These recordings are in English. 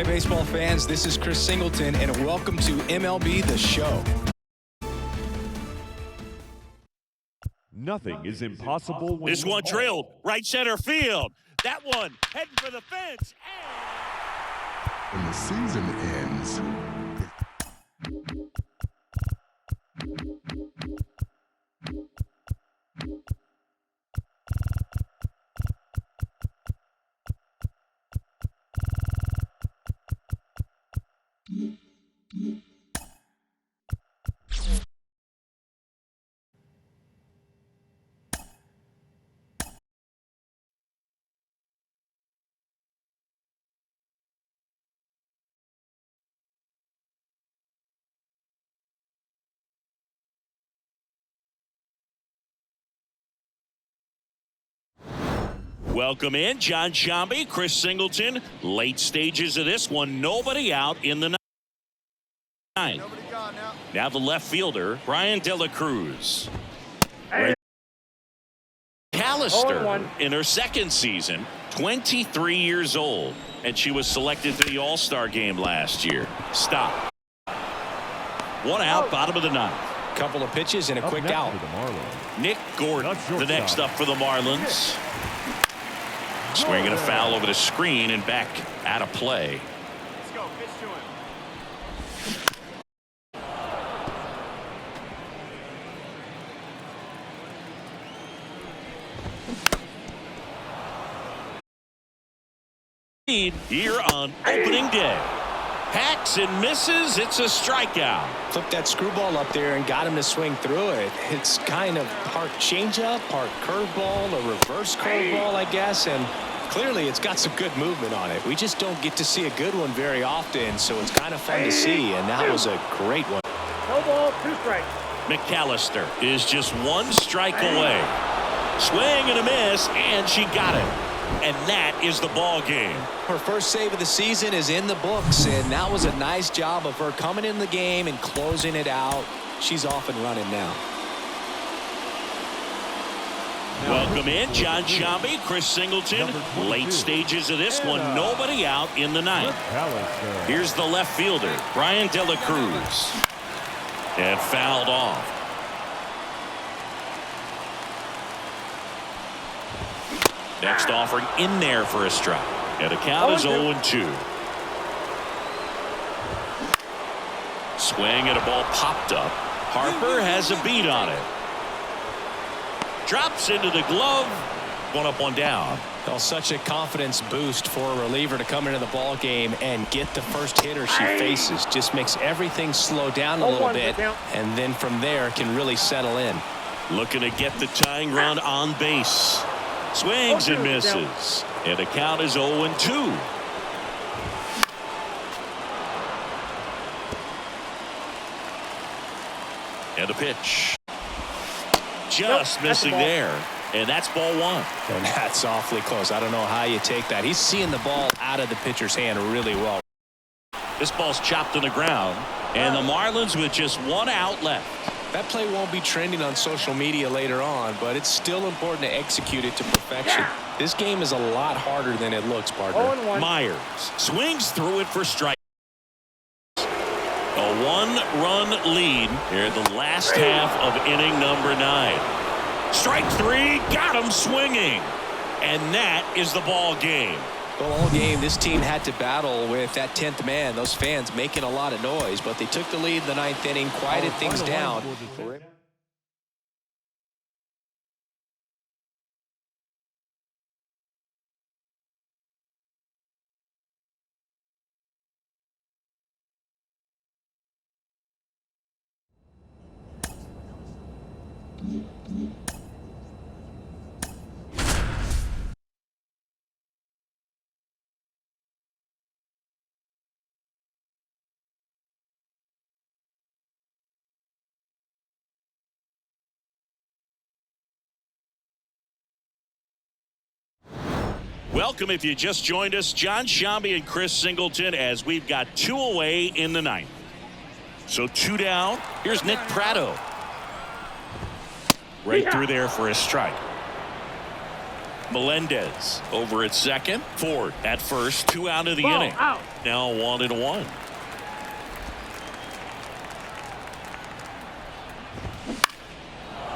Hey, baseball fans, this is Chris Singleton, and welcome to MLB The Show. Nothing is impossible when this one drilled right center field. That one heading for the fence. When the season ends, Welcome in, John Sciambi, Chris Singleton. Late stages of this one. Nobody out in the ninth. Now the left fielder, Brian De La Cruz. McAllister in her second season, 23 years old, and she was selected to the All-Star game last year. Stop. One out, bottom of the ninth. Couple of pitches and a quick out. Nick Gordon, the next up for the Marlins. Swinging a foul over the screen and back out of play. Let's go. Pitch to him. Here on opening day. Hacks and misses. It's a strikeout. Flipped that screwball up there and got him to swing through it. It's kind of part changeup, part curveball, a reverse curveball, I guess, and clearly it's got some good movement on it. We just don't get to see a good one very often, so it's kind of fun to see, and that was a great one. No ball, 2 strikes. McAllister is just 1 strike away. Swing and a miss, and she got it. And that is the ball game. Her first save of the season is in the books, and that was a nice job of her coming in the game and closing it out. She's off and running now. Welcome in, John Sciambi, Chris Singleton. Late stages of this one. Nobody out in the ninth. Here's the left fielder, Brian De La Cruz. And fouled off. Next offering in there for a strike. And the count is 0-2. Swing and a ball popped up. Harper has a beat on it. Drops into the glove. 1 up, 1 down. Well, such a confidence boost for a reliever to come into the ball game and get the first hitter she faces. Just makes everything slow down a little bit, and then from there can really settle in. Looking to get the tying run on base. Swings and misses. And the count is 0-2. And the pitch. Just missing there. And that's ball 1. And that's awfully close. I don't know how you take that. He's seeing the ball out of the pitcher's hand really well. This ball's chopped to the ground. And the Marlins with just 1 out left. That play won't be trending on social media later on, but it's still important to execute it to perfection. This game is a lot harder than it looks, partner. Myers swings through it for strike. A 1-run lead here in the last half of inning number 9. Strike 3, got him swinging. And that is the ball game. Well, all game, this team had to battle with that 10th man. Those fans making a lot of noise, but they took the lead in the 9th inning, quieted things down. Welcome if you just joined us, John Sciambi and Chris Singleton, as we've got 2 away in the 9th. So 2 down. Here's Nick Pratto. Right through there for a strike. Melendez over at second. Ford at first. 2 out of the Ball inning. out. Now 1-1.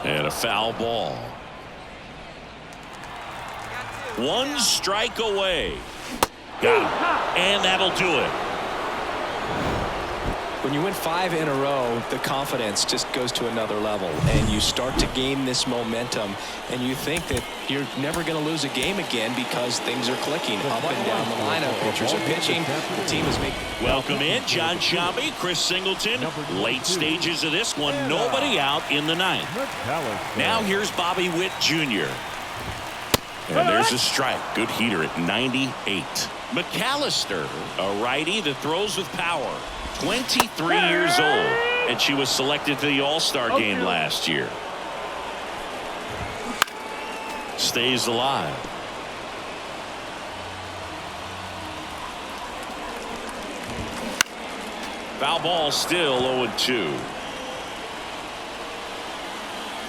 And a foul ball. 1 strike away. Got him. And that'll do it. When you win 5 in a row, the confidence just goes to another level, and you start to gain this momentum, and you think that you're never going to lose a game again because things are clicking up and down the lineup. Pitchers are pitching. The team is making. Welcome in, John Sciambi, Chris Singleton. Late stages of this one. Nobody out in the ninth. Now here's Bobby Witt Jr. And there's a strike. Good heater at 98. McAllister, a righty that throws with power. 23 years old, and she was selected to the All-Star game last year. Stays alive. Foul ball, still 0-2.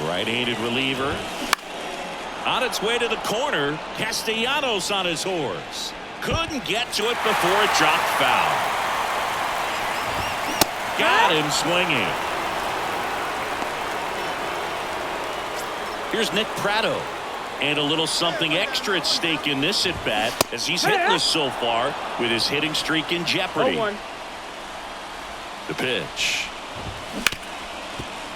Right-handed reliever. On its way to the corner, Castellanos on his horse. Couldn't get to it before it dropped foul. Got him swinging. Here's Nick Pratto. And a little something extra at stake in this at-bat as he's hitless so far with his hitting streak in jeopardy. 0-1. The pitch.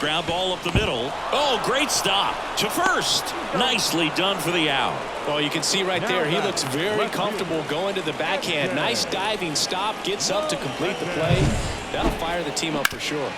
Ground ball up the middle. Oh, great stop to first. Nicely done for the out. Well, you can see right there, he looks very comfortable going to the backhand. Nice diving stop, gets up to complete the play. That'll fire the team up for sure.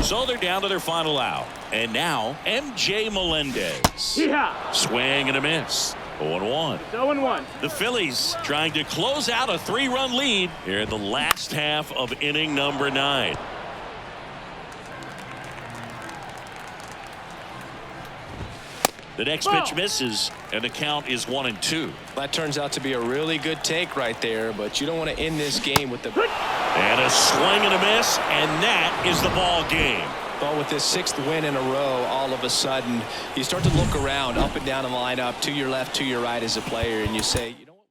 So they're down to their final out. And now, MJ Melendez. Yeah. Swing and a miss. 0-1. 0-1. The Phillies trying to close out a 3-run lead here in the last half of inning number 9. The next pitch misses, and the count is 1-2. That turns out to be a really good take right there, but you don't want to end this game with the. And a swing and a miss, and that is the ball game. Well, with this 6th win in a row, all of a sudden, you start to look around up and down the lineup, to your left, to your right as a player, and you say, you know what?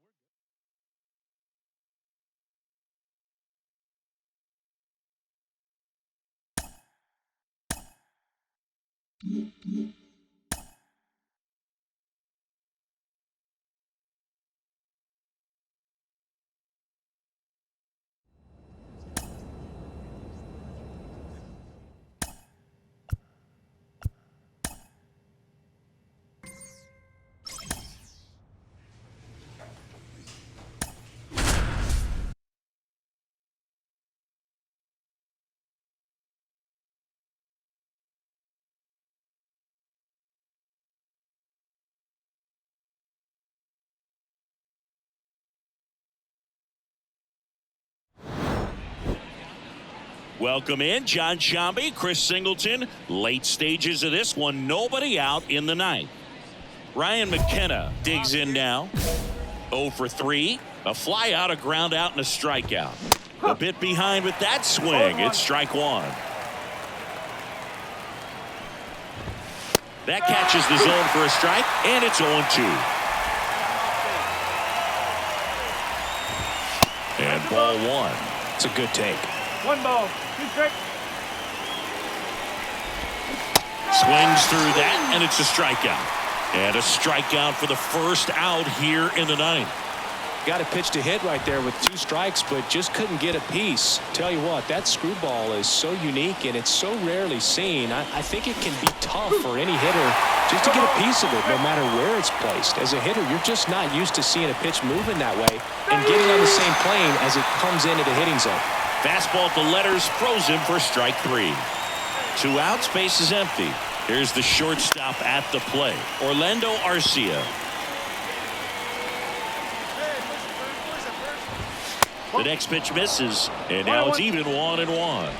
Welcome in, John Sciambi, Chris Singleton. Late stages of this one, nobody out in the 9th. Ryan McKenna digs in now. 0 for 3. A fly out, a ground out, and a strikeout. A bit behind with that swing. It's strike 1. That catches the zone for a strike, and it's 0-2. And ball 1. It's a good take. 1 ball, 2 strikes. Swings through that, and it's a strikeout. And a strikeout for the first out here in the 9th. Got a pitch to hit right there with 2 strikes, but just couldn't get a piece. Tell you what, that screwball is so unique, and it's so rarely seen. I think it can be tough for any hitter just to get a piece of it, no matter where it's placed. As a hitter, you're just not used to seeing a pitch moving that way and getting on the same plane as it comes into the hitting zone. Fastball at the letters, frozen for strike 3. 2 outs, base is empty. Here's the shortstop at the plate, Orlando Arcia. The next pitch misses, and now it's even 1-1.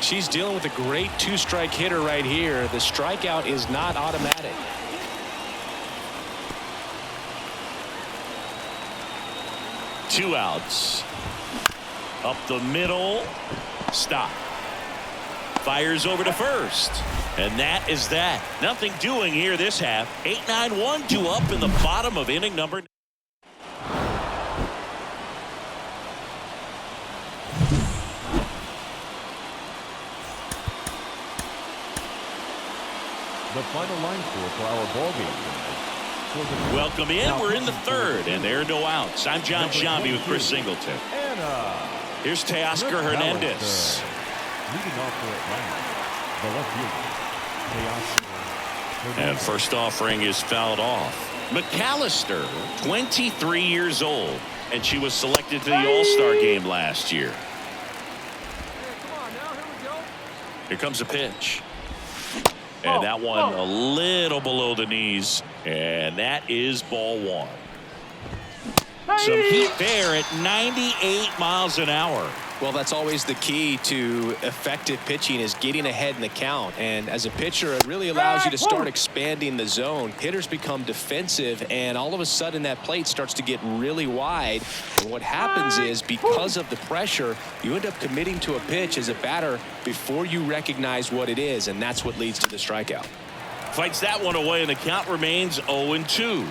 She's dealing with a great 2-strike hitter right here. The strikeout is not automatic. 2 outs. Up the middle. Stop. Fires over to first. And that is that. Nothing doing here this half. 8-9-1, 2 up in the bottom of inning number 9. The final line score for our ball game tonight. Welcome in. We're in the third, and there are no outs. I'm John Shambi with Chris Singleton. And Here's Teoscar Hernandez. leading off for Atlanta, the left fielder, Teoscar. And first offering is fouled off. McAllister, 23 years old, and she was selected to the All-Star game last year. Here comes a pitch. And that one a little below the knees. And that is ball 1. Some heat there at 98 miles an hour. Well, that's always the key to effective pitching, is getting ahead in the count. And as a pitcher, it really allows you to start expanding the zone. Hitters become defensive, and all of a sudden that plate starts to get really wide. And what happens is, because of the pressure, you end up committing to a pitch as a batter before you recognize what it is, and that's what leads to the strikeout. Fights that one away, and the count remains 0-2.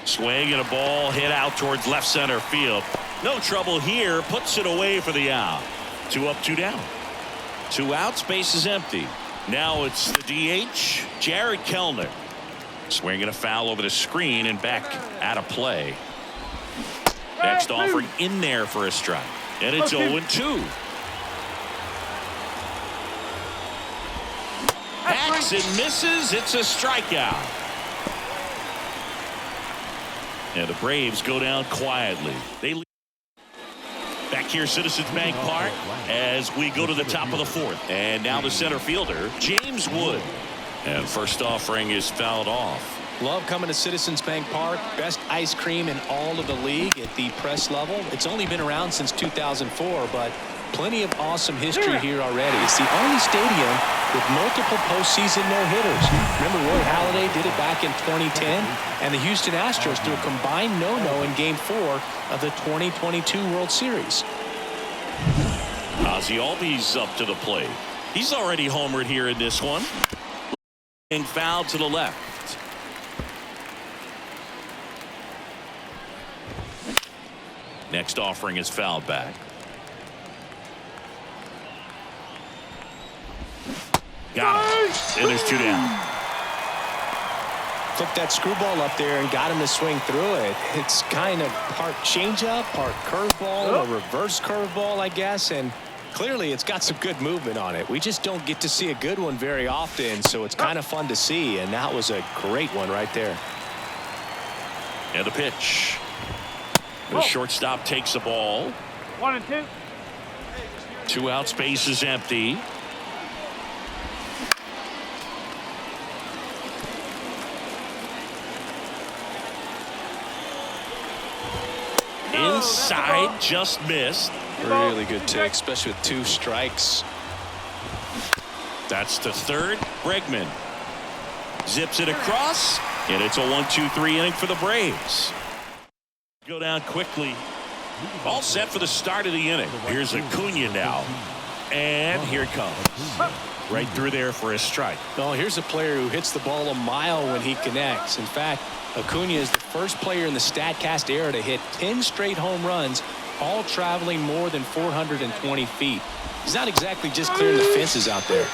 Swing and a ball hit out towards left center field. No trouble here. Puts it away for the out. 2 up, 2 down. 2 outs. Base is empty. Now it's the DH, Jared Kellner. Swinging a foul over the screen and back out of play. Next offering in there for a strike. And it's 0-2. Hacks and misses. It's a strikeout. And the Braves go down quietly. They lead. Back here, Citizens Bank Park, as we go to the top of the 4th. And now the center fielder, James Wood. And first offering is fouled off. Love coming to Citizens Bank Park. Best ice cream in all of the league at the press level. It's only been around since 2004, but plenty of awesome history here already. It's the only stadium with multiple postseason no-hitters. Remember, Roy Halladay did it back in 2010, and the Houston Astros threw a combined no-no in Game 4 of the 2022 World Series. Ozzie Albies up to the plate. He's already homered here in this one. And fouled to the left. Next offering is fouled back. Got it. And there's 2 down. Took that screwball up there and got him to swing through it. It's kind of part changeup, part curveball, a reverse curveball, I guess. And clearly it's got some good movement on it. We just don't get to see a good one very often, so it's kind of fun to see. And that was a great one right there. And the pitch. The shortstop takes the ball. 1-2. 2 out, space is empty. Inside, just missed. Really good take, especially with 2 strikes. That's the third. Bregman zips it across, and it's a 1-2-3 inning for the Braves. Go down quickly. All set for the start of the inning. Here's Acuna now, and here it comes. Right through there for a strike. Well, here's a player who hits the ball a mile when he connects. In fact, Acuna is the first player in the StatCast era to hit 10 straight home runs, all traveling more than 420 feet. He's not exactly just clearing the fences out there.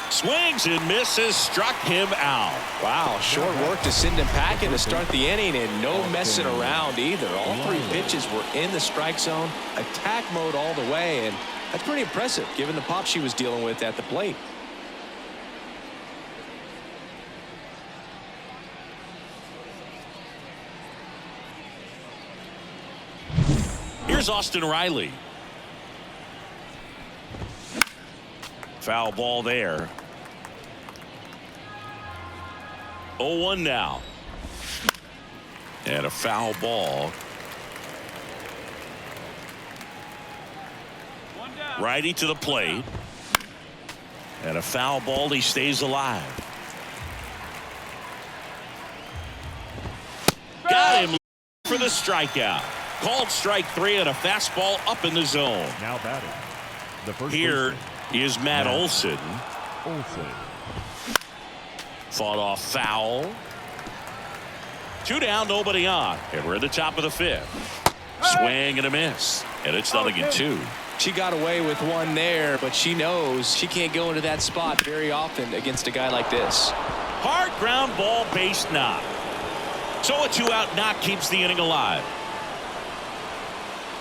Swings and misses, struck him out. Wow, short work to send him packing to start the inning, and no messing around either. All 3 pitches were in the strike zone, attack mode all the way, and that's pretty impressive given the pop she was dealing with at the plate. Here's Austin Riley. Foul ball there. 0-1 now. And a foul ball. Righty to the plate. And a foul ball. He stays alive. Got him for the strikeout. Called strike 3 on a fastball up in the zone. Now batting. The first Here baseman, is Matt Olson. Olson. Fought off foul. 2 down, nobody on. And we're at the top of the 5th. Swing and a miss. And it's 0-2. She got away with one there, but she knows she can't go into that spot very often against a guy like this. Hard ground ball, base knock. So a 2-out knock keeps the inning alive.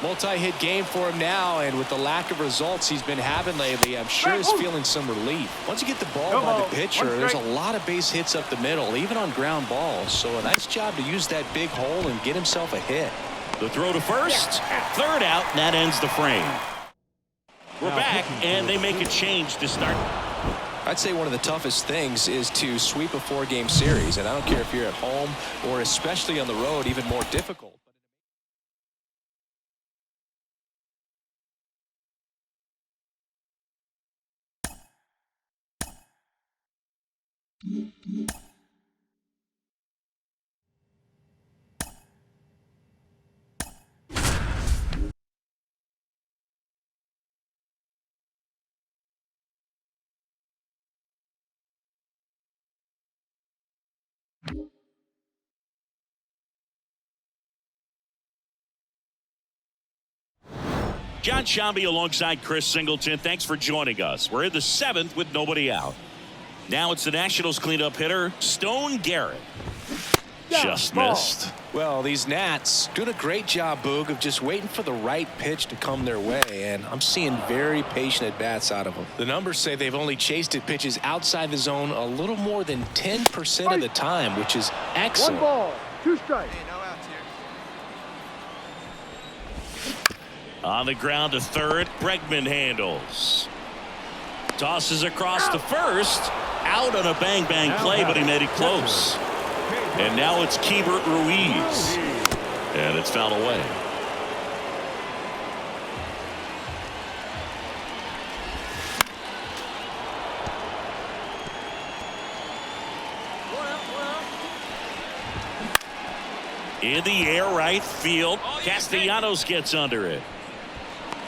Multi-hit game for him now, and with the lack of results he's been having lately, I'm sure he's feeling some relief. Once you get the ball by the pitcher, there's a lot of base hits up the middle, even on ground balls. So a nice job to use that big hole and get himself a hit. The throw to first. 3rd out, and that ends the frame. We're back, and they make a change to start. I'd say one of the toughest things is to sweep a 4-game series, and I don't care if you're at home or especially on the road, even more difficult. John Shambi alongside Chris Singleton. Thanks for joining us. We're in the 7th with nobody out. Now it's the Nationals cleanup hitter, Stone Garrett. Just missed. Well, these Nats doing a great job, Boog, of just waiting for the right pitch to come their way, and I'm seeing very patient at-bats out of them. The numbers say they've only chased at pitches outside the zone a little more than 10% of the time, which is excellent. 1 ball, 2 strikes. On the ground to 3rd, Bregman handles. Tosses across to first. Out on a bang-bang play, but he made it close. And now it's Keibert Ruiz. And it's fouled away. In the air, right field. Castellanos gets under it.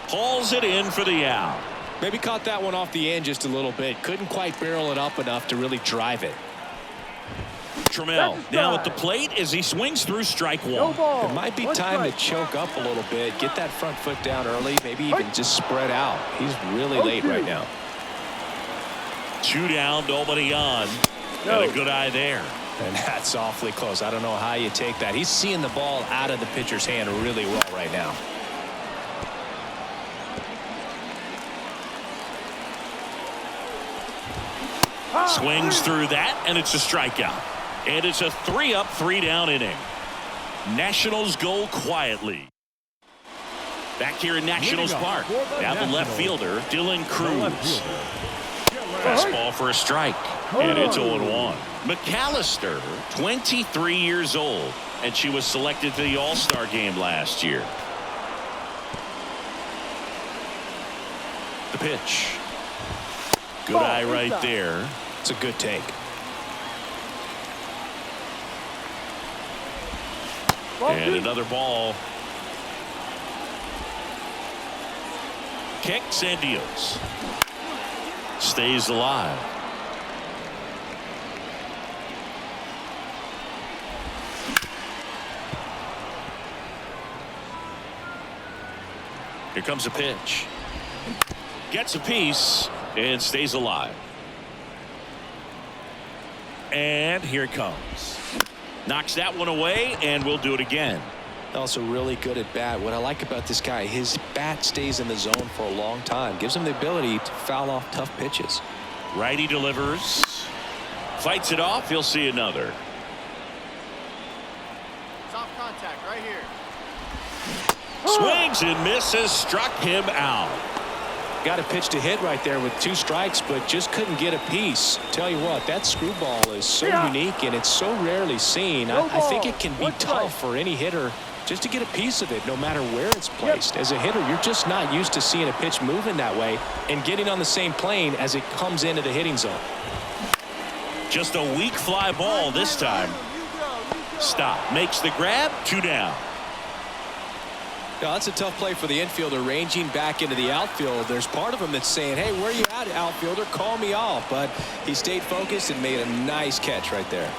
Hauls it in for the out. Maybe caught that one off the end just a little bit. Couldn't quite barrel it up enough to really drive it. Trammell now at the plate as he swings through strike 1. It might be time to choke up a little bit, get that front foot down early, maybe even just spread out. He's really late right now. 2 down, nobody on. And a good eye there. And that's awfully close. I don't know how you take that. He's seeing the ball out of the pitcher's hand really well right now. Swings through that, and it's a strikeout. And it's a 3-up, 3-down inning. Nationals go quietly. Back here in Nationals Park. Now the left fielder, Dylan Cruz. Fastball for a strike. And it's 0-1. McAllister, 23 years old, and she was selected to the All-Star game last year. The pitch. Good eye right there. It's a good take. And another ball. Kicks and deals. Stays alive. Here comes a pitch. Gets a piece and stays alive. And here it comes. Knocks that one away, and we'll do it again. Also really good at bat. What I like about this guy, his bat stays in the zone for a long time. Gives him the ability to foul off tough pitches. Righty delivers. Fights it off. He'll see another. Soft contact right here. Swings and misses. Struck him out. Got a pitch to hit right there with 2 strikes, but just couldn't get a piece. Tell you what, that screwball is so unique, and it's so rarely seen. I think it can be tough for any hitter just to get a piece of it, no matter where it's placed. As a hitter, you're just not used to seeing a pitch moving that way and getting on the same plane as it comes into the hitting zone. Just a weak fly ball this time. Stop. Makes the grab. 2 down. No, that's a tough play for the infielder, ranging back into the outfield. There's part of him that's saying, hey, where you at, outfielder? Call me off. But he stayed focused and made a nice catch right there.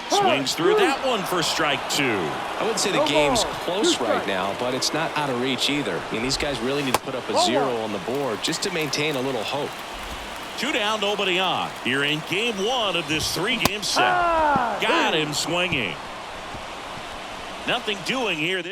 Swings through that one for strike 2. I wouldn't say the game's close right now, but it's not out of reach either. I mean, these guys really need to put up a 0 on the board just to maintain a little hope. 2 down, nobody on. Here in game 1 of this 3-game set. Got him swinging. Nothing doing here.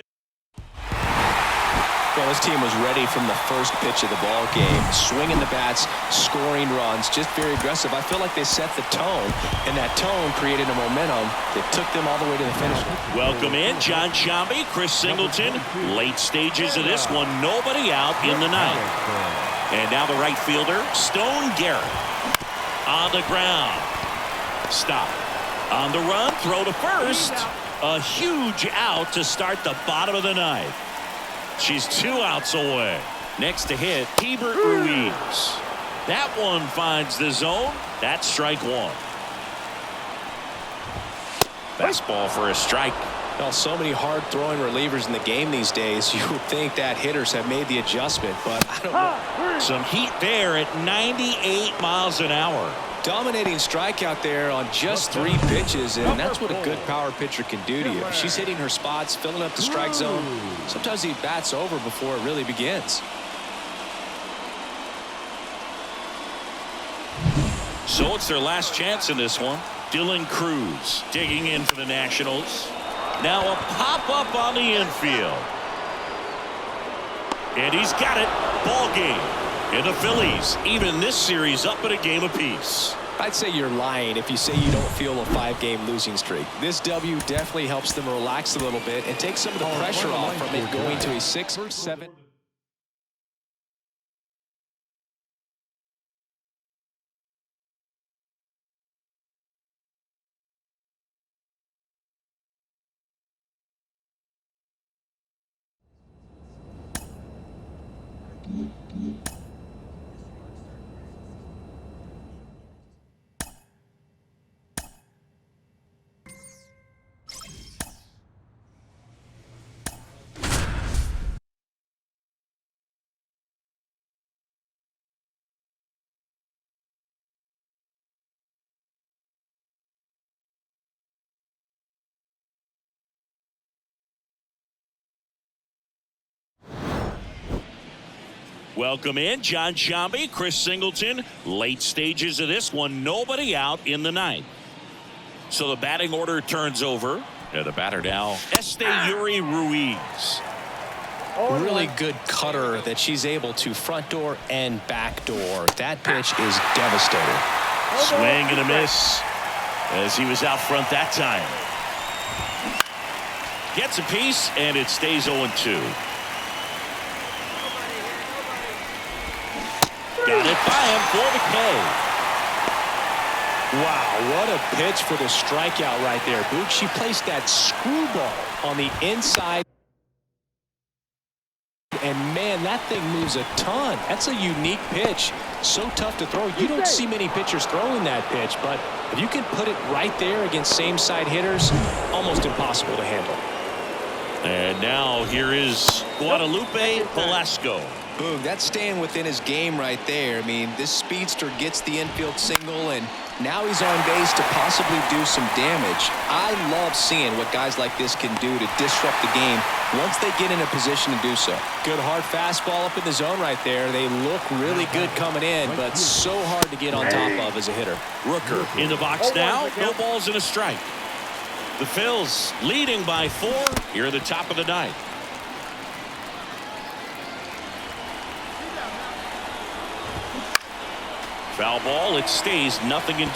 Well, this team was ready from the first pitch of the ball game, swinging the bats, scoring runs, just very aggressive. I feel like they set the tone, and that tone created a momentum that took them all the way to the finish. Welcome in, John Sciambi, Chris Singleton. Late stages of this one, nobody out in the ninth. And now the right fielder, Stone Garrett. On the ground. Stop. On the run, throw to first. A huge out to start the bottom of the ninth. She's 2 outs away. Next to hit, Keibert Ruiz. That one finds the zone. That's strike 1. Fastball for a strike. Well, so many hard-throwing relievers in the game these days. You would think that hitters have made the adjustment, but I don't know. Some heat there at 98 miles an hour. Dominating strikeout there on just 3 pitches, and that's what a good power pitcher can do to you. She's hitting her spots, filling up the strike zone. Sometimes he bats over before it really begins. So it's their last chance in this one. Dylan Cruz digging in for the Nationals. Now a pop-up on the infield. And he's got it. Ball game. And the Phillies even this series up at a game apiece. I'd say you're lying if you say you don't feel a 5-game losing streak. This W definitely helps them relax a little bit and take some of the pressure off from it going to a 6 or 7. Welcome in, John Sciambi, Chris Singleton. Late stages of this one, nobody out in the ninth. So the batting order turns over. And the batter now, Esteury Ruiz. Really good cutter that she's able to front door and back door. That pitch is devastating. Swing and a miss as he was out front that time. Gets a piece, and it stays 0-2. Got it by him for the K. Wow, what a pitch for the strikeout right there. Boog, she placed that screwball on the inside. And, man, that thing moves a ton. That's a unique pitch. So tough to throw. You don't see many pitchers throwing that pitch, but if you can put it right there against same-side hitters, almost impossible to handle. And now here is Guadalupe Velasco. Boog, that's staying within his game right there. I mean, this speedster gets the infield single, and now he's on base to possibly do some damage. I love seeing what guys like this can do to disrupt the game once they get in a position to do so. Good hard fastball up in the zone right there. They look really good coming in, but so hard to get on top of as a hitter. Rooker in the box now. No balls and a strike. The Phils leading by 4 here at the top of the ninth. Foul ball. It stays 0-2.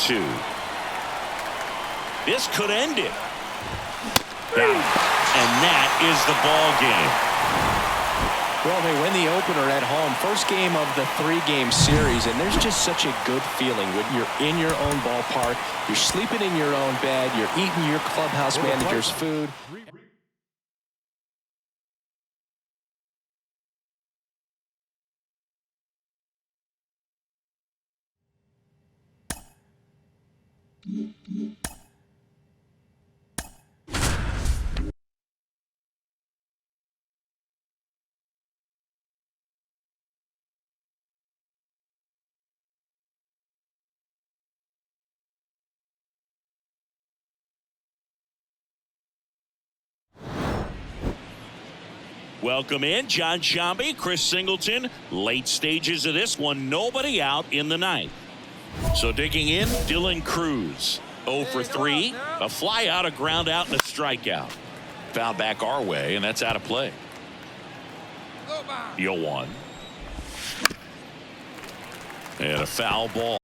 This could end it. Down. And that is the ball game. Well, they win the opener at home. First game of the 3-game series, and there's just such a good feeling when you're in your own ballpark. You're sleeping in your own bed. You're eating your clubhouse manager's food. Welcome in John Shambi, Chris Singleton. Late stages of this one, nobody out in the ninth. So digging in, Dylan Cruz. 0 for 3, a fly out, a ground out, and a strikeout. Foul back our way, and that's out of play. 0-1. And a foul ball.